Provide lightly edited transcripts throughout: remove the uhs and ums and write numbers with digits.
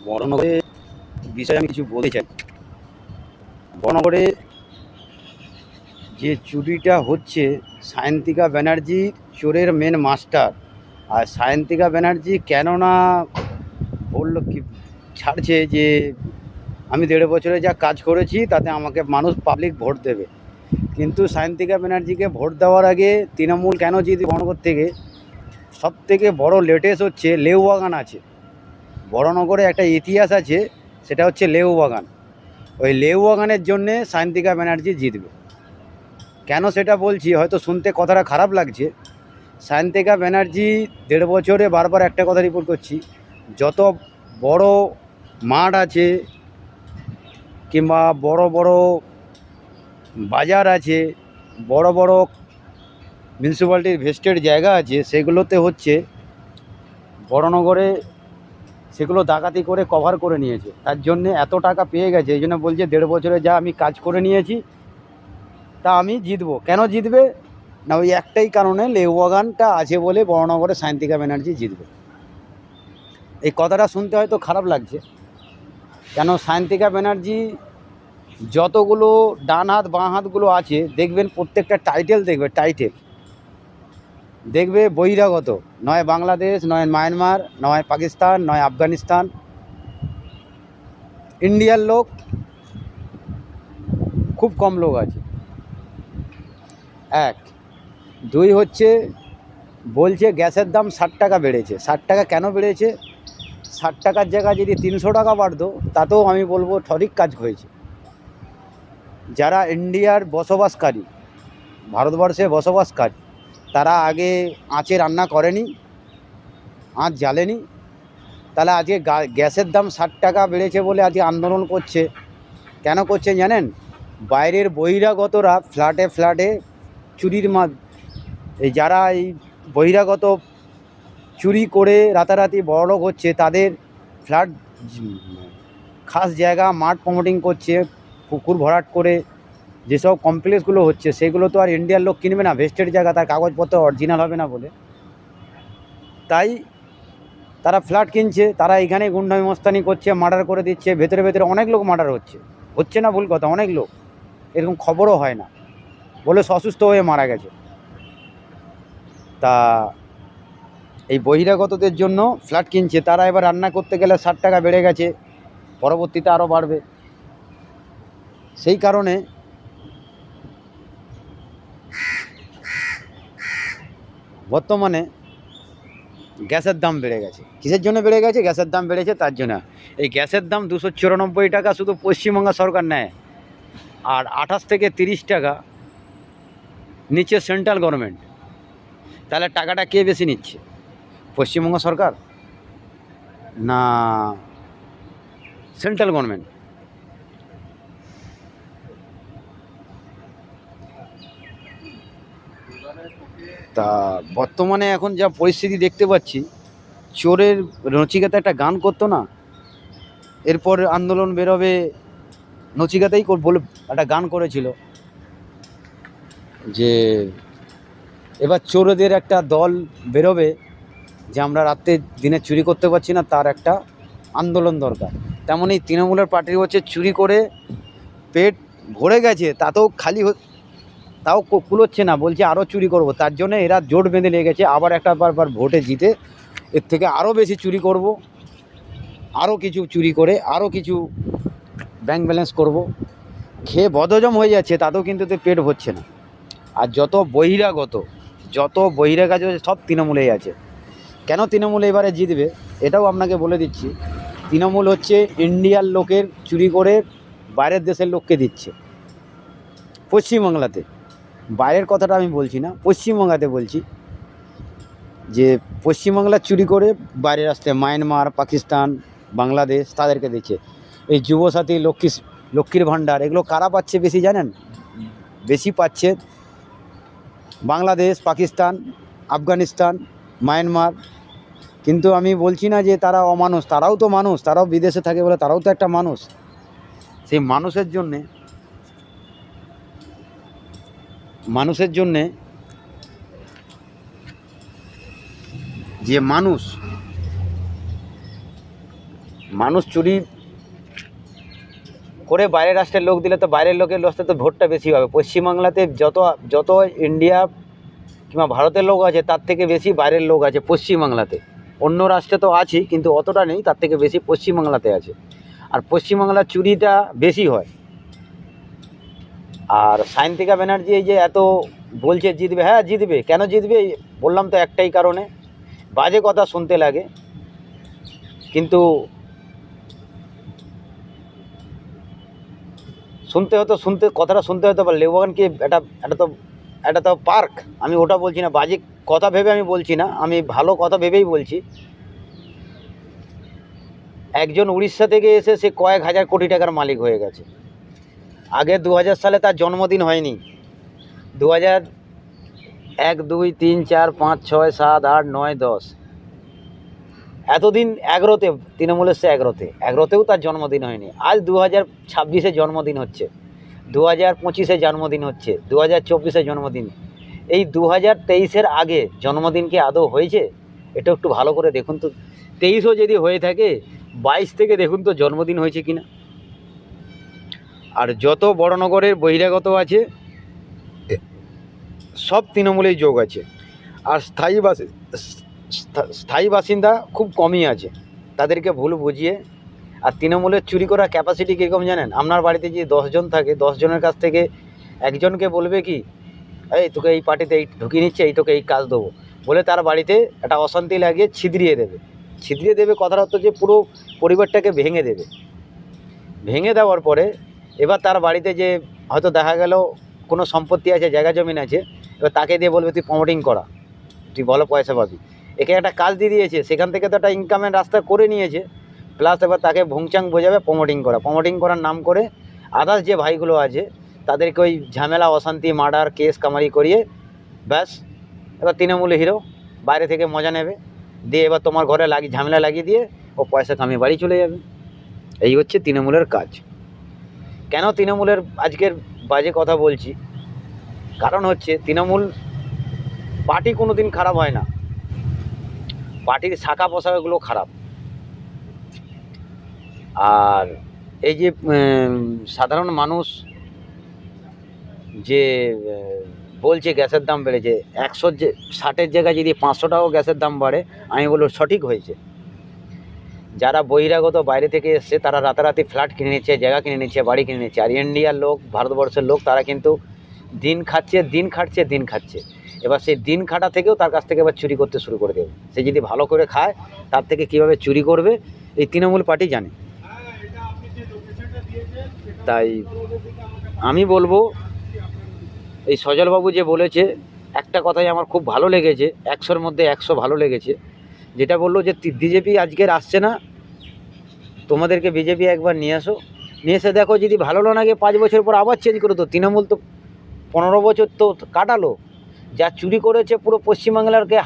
বড়নগরের বিষয়ে আমি কিছু বলতে চাই। বড়নগরে যে চুরিটা হচ্ছে, সায়ন্তিকা ব্যানার্জি চোরের মেন মাস্টার। আর সায়ন্তিকা ব্যানার্জি কেননা বললো কি ছাড়ছে যে আমি 1.5 বছরে যা কাজ করেছি তাতে আমাকে মানুষ পাবলিক ভোট দেবে। কিন্তু সায়ন্তিকা ব্যানার্জিকে ভোট দেওয়ার আগে তৃণমূল কেন জিতবে বড়নগর থেকে, সব থেকে বড় লেটেস্ট হচ্ছে লেউ বাগান আছে। বড়নগরে একটা ইতিহাস আছে, সেটা হচ্ছে লেউ বাগান। ওই লেউ বাগানের জন্যে সায়ন্তিকা ব্যানার্জি জিতবে। কেন সেটা বলছি, হয়তো শুনতে কথাটা খারাপ লাগছে। সায়ন্তিকা ব্যানার্জি 1.5 বছরে বারবার একটা কথা রিপোর্ট করছি, যত বড় মাঠ আছে কিংবা বড় বড় বাজার আছে, বড় বড় মিউনিসিপ্যালিটির ভেস্টেড জায়গা আছে, সেগুলোতে হচ্ছে বড়নগরে সেগুলো ডাকাতি করে কভার করে নিয়েছে। তার জন্যে এত টাকা পেয়ে গেছে, এই জন্য বলছে 1.5 বছরে যা আমি কাজ করে নিয়েছি তা আমি জিতবো। কেন জিতবে না, ওই একটাই কারণে, লেউ বাগানটা আছে বলে বড়নগরে সায়ন্তিকা ব্যানার্জি জিতবে। এই কথাটা শুনতে হয়তো খারাপ লাগছে, কেন সায়ন্তিকা ব্যানার্জি যতগুলো ডান হাত বাঁ হাতগুলো আছে দেখবেন, প্রত্যেকটা টাইটেল দেখবে বহিরাগত, নয় বাংলাদেশ, নয় মায়ানমার, নয় পাকিস্তান, নয় আফগানিস্তান। ইন্ডিয়ার লোক খুব কম লোক আছে, এক। দুই হচ্ছে বলছে গ্যাসের দাম 60 টাকা বেড়েছে। 60 টাকা কেন বেড়েছে? 60 টাকার জায়গায় যদি 300 টাকা বাড়তো তাতেও আমি বলবো সঠিক কাজ হয়েছে। যারা ইন্ডিয়ার বসবাসকারী, ভারতবর্ষে বসবাসকারী, তারা আগে আঁচে রান্না করেনি, আঁচ জ্বালেনি, তাহলে আজকে গ্যাসের দাম 60 টাকা বেড়েছে বলে আজকে আন্দোলন করছে। কেন করছে জানেন? বাইরের বহিরাগতরা ফ্ল্যাটে চুরির এই যারা এই বহিরাগত চুরি করে রাতারাতি বড়লোক হচ্ছে, তাদের ফ্ল্যাট খাস জায়গা মাঠ প্রমোটিং করছে, পুকুর ভরাট করে যেসব কমপ্লেক্সগুলো হচ্ছে, সেগুলো তো আর ইন্ডিয়ার লোক কিনবে না। ভেস্টেড জায়গা, তার কাগজপত্র অরিজিনাল হবে না বলে, তাই তারা ফ্ল্যাট কিনছে। তারা এখানে গুন্ডামি মস্তানি করছে, মার্ডার করে দিচ্ছে। ভেতরে অনেক লোক মার্ডার হচ্ছে না, ভুল কথা, অনেক লোক, এরকম খবরও হয় না, বলে অসুস্থ হয়ে মারা গেছে। তা এই বহিরাগতদের জন্য ফ্ল্যাট কিনছে, তারা এবার রান্না করতে গেলে 60 টাকা বেড়ে গেছে, পরবর্তীতে আরও বাড়বে। সেই কারণে বর্তমানে গ্যাসের দাম বেড়ে গেছে। কিসের জন্য বেড়ে গেছে? গ্যাসের দাম বেড়েছে তার জন্য। এই গ্যাসের দাম 294 টাকা শুধু পশ্চিমবঙ্গ সরকার নেয়, আর 28 থেকে 30 টাকা নিচ্ছে সেন্ট্রাল গভর্নমেন্ট। তাহলে টাকাটা কে বেশি নিচ্ছে, পশ্চিমবঙ্গ সরকার না সেন্ট্রাল গভর্নমেন্ট? তা বর্তমানে এখন যা পরিস্থিতি দেখতে পাচ্ছি, চোরের নচিকেতা একটা গান করতো না, এরপর আন্দোলন বেরোবে, নচিকেতাই বলে একটা গান করেছিল যে এবার চোরদের একটা দল বেরোবে, যে আমরা রাত্রে দিনে চুরি করতে পারছি না, তার একটা আন্দোলন দরকার। তেমনই তৃণমূলের পার্টি হচ্ছে চুরি করে পেট ভরে গেছে, তাও কুলোচ্ছে না, বলছে আরও চুরি করব। তার জন্য এরা জোট বেঁধে লেগে গেছে, আবার বার ভোটে জিতে এর থেকে আরও বেশি চুরি করব, আরও কিছু চুরি করে আরও কিছু ব্যাংক ব্যালেন্স করব। খেয়ে বদহজম হয়ে যাচ্ছে, তাতেও কিন্তু পেট ভরছে না। আর যত বহিরাগত সব তৃণমূলেই আছে। কেন তৃণমূল এবারে জিতবে এটাও আপনাকে বলে দিচ্ছি। তৃণমূল হচ্ছে ইন্ডিয়ার লোকের চুরি করে বাইরের দেশের লোককে দিচ্ছে পশ্চিমবাংলাতে। বাইরের কথাটা আমি বলছি না, পশ্চিমবাংলাতে বলছি, যে পশ্চিমবাংলার চুরি করে বাইরের আসতে মায়ানমার, পাকিস্তান, বাংলাদেশ তাদেরকে দিচ্ছে। এই যুবসাথী, লক্ষ্মীর ভাণ্ডার, এগুলো কারা পাচ্ছে বেশি জানেন? বেশি পাচ্ছে বাংলাদেশ, পাকিস্তান, আফগানিস্তান, মায়ানমার। কিন্তু আমি বলছি না যে তারা অমানুষ, তারাও তো মানুষ, তারাও বিদেশে থাকে বলে তারাও তো একটা মানুষ। সেই মানুষের জন্যে যে মানুষ মানুষ চুরি করে বাইরের রাষ্ট্রের লোক দিলে তো বাইরের লোকের রাস্তে তো ভোটটা বেশি হবে। পশ্চিমবাংলাতে যত যত ইন্ডিয়া কিংবা ভারতের লোক আছে তার থেকে বেশি বাইরের লোক আছে পশ্চিমবাংলাতে। অন্য রাষ্ট্রে তো আছেই, কিন্তু অতটা নেই, তার থেকে বেশি পশ্চিমবাংলাতে আছে। আর পশ্চিমবাংলার চুরিটা বেশি হয়। আর সায়ন্তিকা ব্যানার্জি এই যে এত বলছে জিতবে, হ্যাঁ জিতবে, কেন জিতবে বললাম তো একটাই কারণে, বাজে কথা শুনতে লাগে, কিন্তু কথাটা শুনতে হতো। বা লেবাগান কি এটা তো পার্ক, আমি ওটা বলছি না, বাজে কথা ভেবে আমি বলছি না, আমি ভালো কথা ভেবেই বলছি। একজন উড়িষ্যা থেকে এসে সে কয়েক হাজার কোটি টাকার মালিক হয়ে গেছে। আগে 2000 সালে তার জন্মদিন হয়নি। 2001, 2, 3, 4, 5, 6, 7, 8, 9, 10 এতদিন 11তে, তৃণমূলের সে 11তেও তার জন্মদিন হয়নি। আজ 2026-এ জন্মদিন হচ্ছে, 2025-এ জন্মদিন হচ্ছে, 2024-এ জন্মদিন। এই 2023-এর আগে জন্মদিন কি আদৌ হয়েছে? এটা একটু ভালো করে দেখুন তো। 23ও যদি হয়ে থাকে, 22 থেকে দেখুন তো জন্মদিন হয়েছে কিনা। আর যত বড়নগরের বহিরাগত আছে সব তৃণমূলেই যোগ আছে। আর স্থায়ী বাসিন্দা খুব কমই আছে, তাদেরকে ভুল বুঝিয়ে। আর তৃণমূলের চুরি করার ক্যাপাসিটি কীরকম জানেন? আপনার বাড়িতে যদি 10 জন থাকে, 10 জনের কাছ থেকে একজনকে বলবে কি, এই তোকে এই পার্টিতে এই ঢুকিয়ে নিচ্ছে, এই তোকে এই কাজ দেবো বলে তার বাড়িতে একটা অশান্তি লাগিয়ে ছিদ্রিয়ে দেবে। কথার অর্থ যে পুরো পরিবারটাকে ভেঙে দেওয়ার পরে এবার তার বাড়িতে যে হয়তো দেখা গেল কোনো সম্পত্তি আছে, জায়গা জমিন আছে, এবার তাকে দিয়ে বলবে তুই প্রমোটিং করা, তুই ভালো পয়সা পাবি। একে একটা কাজ দিয়ে দিয়েছে, সেখান থেকে তো একটা ইনকামের রাস্তা করে নিয়েছে, প্লাস এবার তাকে ভুংচাং বোঝাবে প্রমোটিং করার নাম করে আদার্স যে ভাইগুলো আছে তাদেরকে ওই ঝামেলা, অশান্তি, মার্ডার, কেস কামারি করিয়ে ব্যাস এবার তৃণমূলে হিরো, বাইরে থেকে মজা নেবে, দিয়ে এবার তোমার ঘরে ঝামেলা লাগিয়ে দিয়ে ও পয়সা কামিয়ে বাড়ি চলে যাবে। এই হচ্ছে তৃণমূলের কাজ। কেন তৃণমূলের আজকের বাজে কথা বলছি? কারণ হচ্ছে তৃণমূল পার্টি কোনো দিন খারাপ হয় না, পার্টির শাখা পোশাকগুলো খারাপ। আর এই যে সাধারণ মানুষ যে বলছে গ্যাসের দাম বেড়েছে, 160-এর জায়গায় যদি 500 টাকাও গ্যাসের দাম বাড়ে, আমি বলবো সঠিক হয়েছে। যারা বহিরাগত বাইরে থেকে এসছে তারা রাতারাতি ফ্ল্যাট কিনে নিচ্ছে, জায়গা কিনে নিচ্ছে, বাড়ি কিনে নিচ্ছে। আর ইন্ডিয়ার লোক, ভারতবর্ষের লোক, তারা কিন্তু দিন খাটছে। এবার সেই দিন খাটা থেকেও তার কাছ থেকে এবার চুরি করতে শুরু করে দেবে। সে যদি ভালো করে খায়, তার থেকে কীভাবে চুরি করবে এই তৃণমূল পার্টি জানে। তাই আমি বলবো, এই সজলবাবু যে বলেছে একটা কথাই আমার খুব ভালো লেগেছে, 100-র মধ্যে 100 ভালো লেগেছে, যেটা বললো যে বিজেপি আজকের আসছে না, তোমাদেরকে বিজেপি একবার নিয়ে এসে দেখো, যদি ভালো না লাগে 5 বছর পর আবার চেঞ্জ করে। তো তৃণমূল তো 15 বছর তো কাটালো, যা চুরি করেছে পুরো পশ্চিমবাংলারকে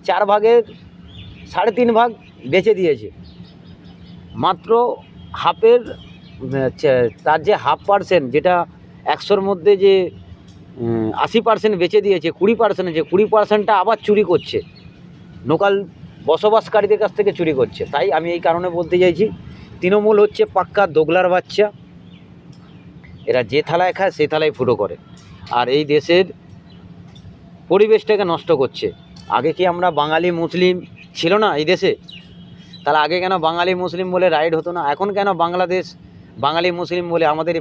4 ভাগের 3.5 ভাগ বেচে দিয়েছে। মাত্র হাফের তার যে 0.5%, যেটা 100-র মধ্যে যে 80% বেচে দিয়েছে, 20% আছে, 20%টা আবার চুরি করছে, লোকাল বসবাসকারীদের কাছ থেকে চুরি করছে। তাই আমি এই কারণে বলতে চাইছি, তৃণমূল হচ্ছে পাক্কা দোগলার বাচ্চা। এরা যে থালায় খায় সেই থালায় ফুটো করে, আর এই দেশের পরিবেশটাকে নষ্ট করছে। আগে কি আমরা বাঙালি মুসলিম ছিল না এই দেশে? তাহলে আগে কেন বাঙালি মুসলিম বলে রাইড হতো না? এখন কেন বাংলাদেশ বাঙালি মুসলিম বলে? আমাদের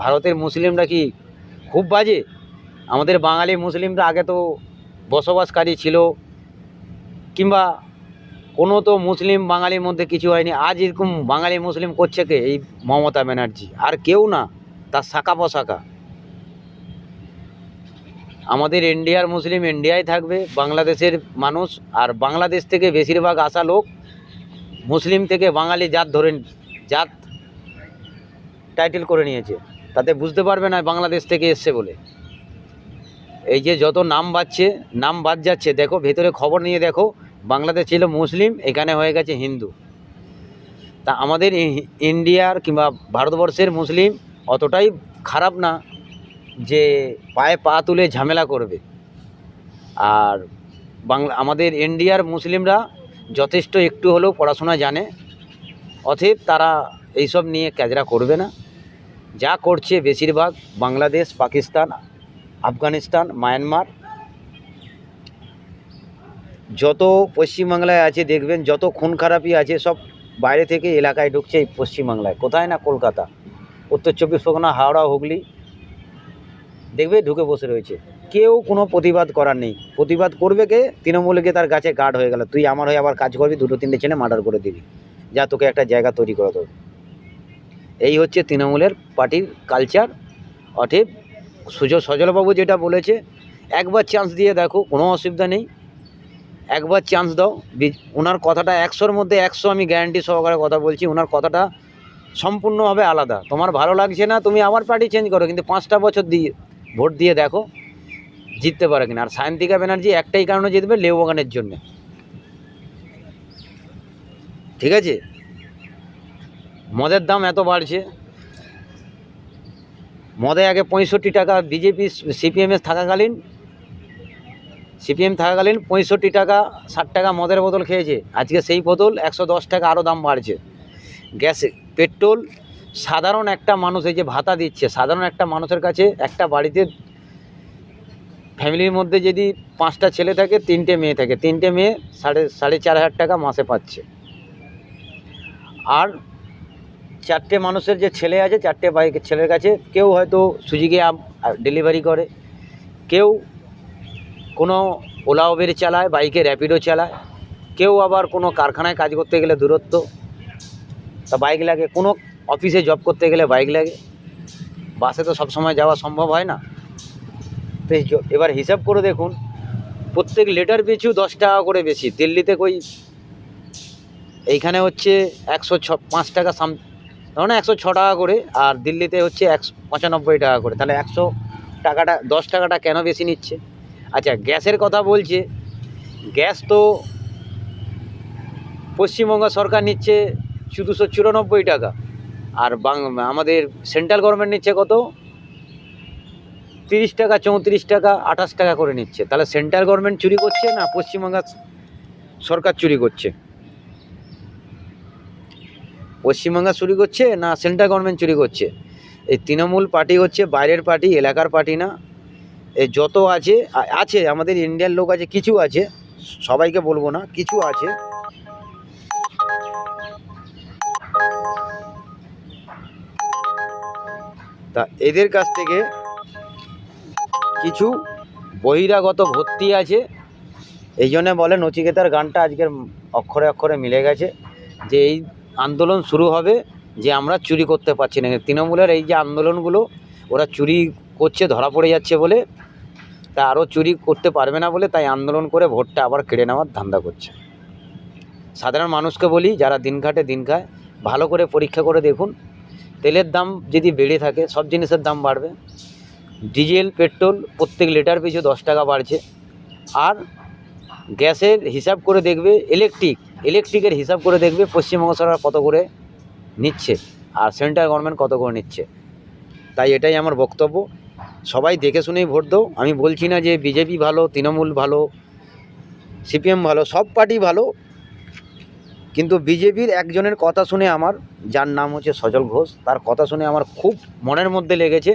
ভারতের মুসলিমরা কি খুব বাজে? আমাদের বাঙালি মুসলিমরা আগে তো বসবাসকারী ছিল, কিংবা কোনো তো মুসলিম বাঙালির মধ্যে কিছু হয়নি। আজ এরকম বাঙালি মুসলিম করছে কে? এই মমতা ব্যানার্জি, আর কেউ না, তার শাখা পোশাকা। আমাদের ইন্ডিয়ার মুসলিম ইন্ডিয়ায় থাকবে, বাংলাদেশের মানুষ, আর বাংলাদেশ থেকে বেশিরভাগ আসা লোক মুসলিম থেকে বাঙালি জাত টাইটেল করে নিয়েছে, তাতে বুঝতে পারবে না বাংলাদেশ থেকে এসছে বলে। এই যে যত নাম বাদ যাচ্ছে, দেখো ভেতরে খবর নিয়ে দেখো, বাংলাদেশ ছিল মুসলিম, এখানে হয়ে গেছে হিন্দু। তা আমাদের ইন্ডিয়ার কিংবা ভারতবর্ষের মুসলিম অতটাই খারাপ না যে পায়ে পা তুলে ঝামেলা করবে। আর আমাদের ইন্ডিয়ার মুসলিমরা যথেষ্ট একটু হলেও পড়াশোনা জানে, অতএব তারা এইসব নিয়ে ক্যাজরা করবে না। যা করছে বেশিরভাগ বাংলাদেশ, পাকিস্তান, আফগানিস্তান, মায়ানমার, যত পশ্চিমবাংলায় আছে দেখবেন যত খুন খারাপি আছে সব বাইরে থেকে এলাকায় ঢুকছে এই পশ্চিমবাংলায়। কোথায় না কলকাতা, উত্তর চব্বিশ পরগনা, হাওড়া, হুগলি দেখবে ঢুকে বসে রয়েছে। কেউ কোনো প্রতিবাদ করার নেই। প্রতিবাদ করবে কে? তৃণমূলকে তার গাছে গার্ড হয়ে গেল, তুই আমার হয়ে আবার কাজ করবি, দুটো তিনটে ছেলে মার্ডার করে দিবি, যা তোকে একটা জায়গা তৈরি করে দেবো। এই হচ্ছে তৃণমূলের পার্টির কালচার। অতএব সজলবাবু যেটা বলেছে, একবার চান্স দিয়ে দেখো, কোনো অসুবিধা নেই, একবার চান্স দাও। ওনার কথাটা 100-র মধ্যে 100 আমি গ্যারান্টি সহকারে কথা বলছি, ওনার কথাটা সম্পূর্ণভাবে আলাদা। তোমার ভালো লাগছে না, তুমি আবার পার্টি চেঞ্জ করো, কিন্তু 5টা বছর দিয়ে ভোট দিয়ে দেখো জিততে পারে কিনা। আর সায়ন্তিকা ব্যানার্জি একটাই কারণে জিতবে, লেউবাগানের জন্য। ঠিক আছে, মদের দাম এত বাড়ছে, মদে আগে 65 টাকা, বিজেপি সিপিএম থাকাকালীন 65 টাকা 60 টাকা মদের বোতল খেয়েছে। আজকে সেই বোতল 110 টাকা, আরও দাম বাড়ছে। গ্যাস, পেট্রোল, সাধারণ একটা মানুষ, এই যে ভাতা দিচ্ছে, সাধারণ একটা মানুষের কাছে, একটা বাড়িতে ফ্যামিলির মধ্যে যদি 5টা ছেলে থাকে, 3টে মেয়ে থাকে, 3টে মেয়ে 4,500 টাকা মাসে পাচ্ছে। আর 4টে মানুষের যে ছেলে আছে, 4টে বাইকের ছেলের কাছে কেউ হয়তো সুজুকি ডেলিভারি করে, কেউ কোনো ওলা উবের চালায়, বাইকে র্যাপিডো চালায়, কেউ আবার কোনো কারখানায় কাজ করতে গেলে দূরত্ব তা বাইক লাগে, কোনো অফিসে জব করতে গেলে বাইক লাগে। বাসে তো সবসময় যাওয়া সম্ভব হয় না। তো এবার হিসাব করে দেখুন, প্রত্যেক লিটার পিছু 10 টাকা করে বেশি। দিল্লিতে এইখানে হচ্ছে 105 টাকা, ধরুন 106 টাকা করে, আর দিল্লিতে হচ্ছে 195 টাকা করে। তাহলে 100 টাকাটা, 10 টাকাটা কেন বেশি নিচ্ছে? আচ্ছা, গ্যাসের কথা বলছে, গ্যাস তো পশ্চিমবঙ্গ সরকার নিচ্ছে 294 টাকা, আর আমাদের সেন্ট্রাল গভর্নমেন্ট নিচ্ছে কত? 30 টাকা, 34 টাকা, 28 টাকা করে নিচ্ছে। তাহলে সেন্ট্রাল গভর্নমেন্ট চুরি করছে না পশ্চিমবঙ্গ সরকার চুরি করছে? পশ্চিমবঙ্গ চুরি করছে না সেন্ট্রাল গভর্নমেন্ট চুরি করছে? এই তৃণমূল পার্টি হচ্ছে বাইরের পার্টি, এলাকার পার্টি না। এই যত আছে আমাদের ইন্ডিয়ার লোক আছে, কিছু আছে, সবাইকে বলবো না, কিছু আছে তা এদের কাছ থেকে কিছু বহিরাগত ভর্তি আছে। এই জন্যে বলে নচিকেতার গানটা আজকের অক্ষরে অক্ষরে মিলে গেছে, যে এই আন্দোলন শুরু হবে যে আমরা চুরি করতে পারছি না। তৃণমূলের এই যে আন্দোলনগুলো, ওরা চুরি করছে ধরা পড়ে যাচ্ছে বলে, তা আরও চুরি করতে পারবে না বলে, তাই আন্দোলন করে ভোটটা আবার কেড়ে নেওয়ার ধান্দা করছে। সাধারণ মানুষকে বলি, যারা দিন খাটে দিন খায়, ভালো করে পরীক্ষা করে দেখুন, তেলের দাম যদি বেড়ে থাকে, সব জিনিসের দাম বাড়বে। ডিজেল, পেট্রোল প্রত্যেক লিটার পিছু 10 টাকা বাড়ছে। আর গ্যাসের হিসাব করে দেখবে, ইলেকট্রিকের হিসাব করে দেখবে পশ্চিমবঙ্গ সরকার কত করে নিচ্ছে আর সেন্ট্রাল গভর্নমেন্ট কত করে নিচ্ছে। তাই এটাই আমার বক্তব্য, সবাই দেখে শুনেই ভোট দাও। আমি বলছি না যে বিজেপি ভালো, তৃণমূল ভালো, সিপিএম ভালো, সব পার্টি ভালো, কিন্তু বিজেপির একজনের কথা শুনে আমার, যার নাম হচ্ছে সজল ঘোষ, তার কথা শুনে আমার খুব মনের মধ্যে লেগেছে।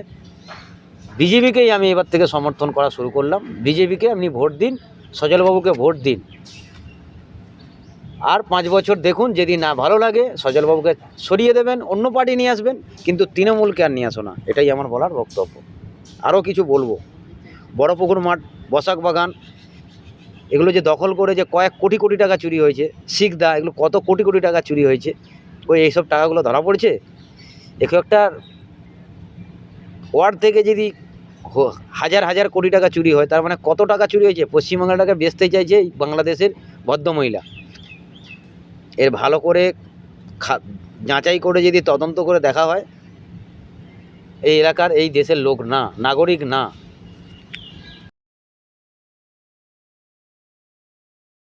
বিজেপিকেই আমি এবার থেকে সমর্থন করা শুরু করলাম। বিজেপিকে আপনি ভোট দিন, সজলবাবুকে ভোট দিন, আর 5 বছর দেখুন, যদি না ভালো লাগে সজলবাবুকে সরিয়ে দেবেন, অন্য পার্টি নিয়ে আসবেন, কিন্তু তৃণমূলকে আর নিয়ে আসো না। এটাই আমার বলার বক্তব্য। আরও কিছু বলবো, বড়পুকুর মাঠ, বসাক বাগান, এগুলো যে দখল করে যে কয়েক কোটি কোটি টাকা চুরি হয়েছে, শিখদা, এগুলো কত কোটি কোটি টাকা চুরি হয়েছে, এইসব টাকাগুলো ধরা পড়ছে? একটা ওয়ার্ড থেকে যদি হাজার হাজার কোটি টাকা চুরি হয়, তার মানে কত টাকা চুরি হয়েছে? পশ্চিমবাংলাটাকে বেচতে চাইছে বাংলাদেশের ভদ্রমহিলা। এর ভালো করে যাচাই করে যদি তদন্ত করে দেখা হয়, এই এলাকার, এই দেশের লোক না, নাগরিক না,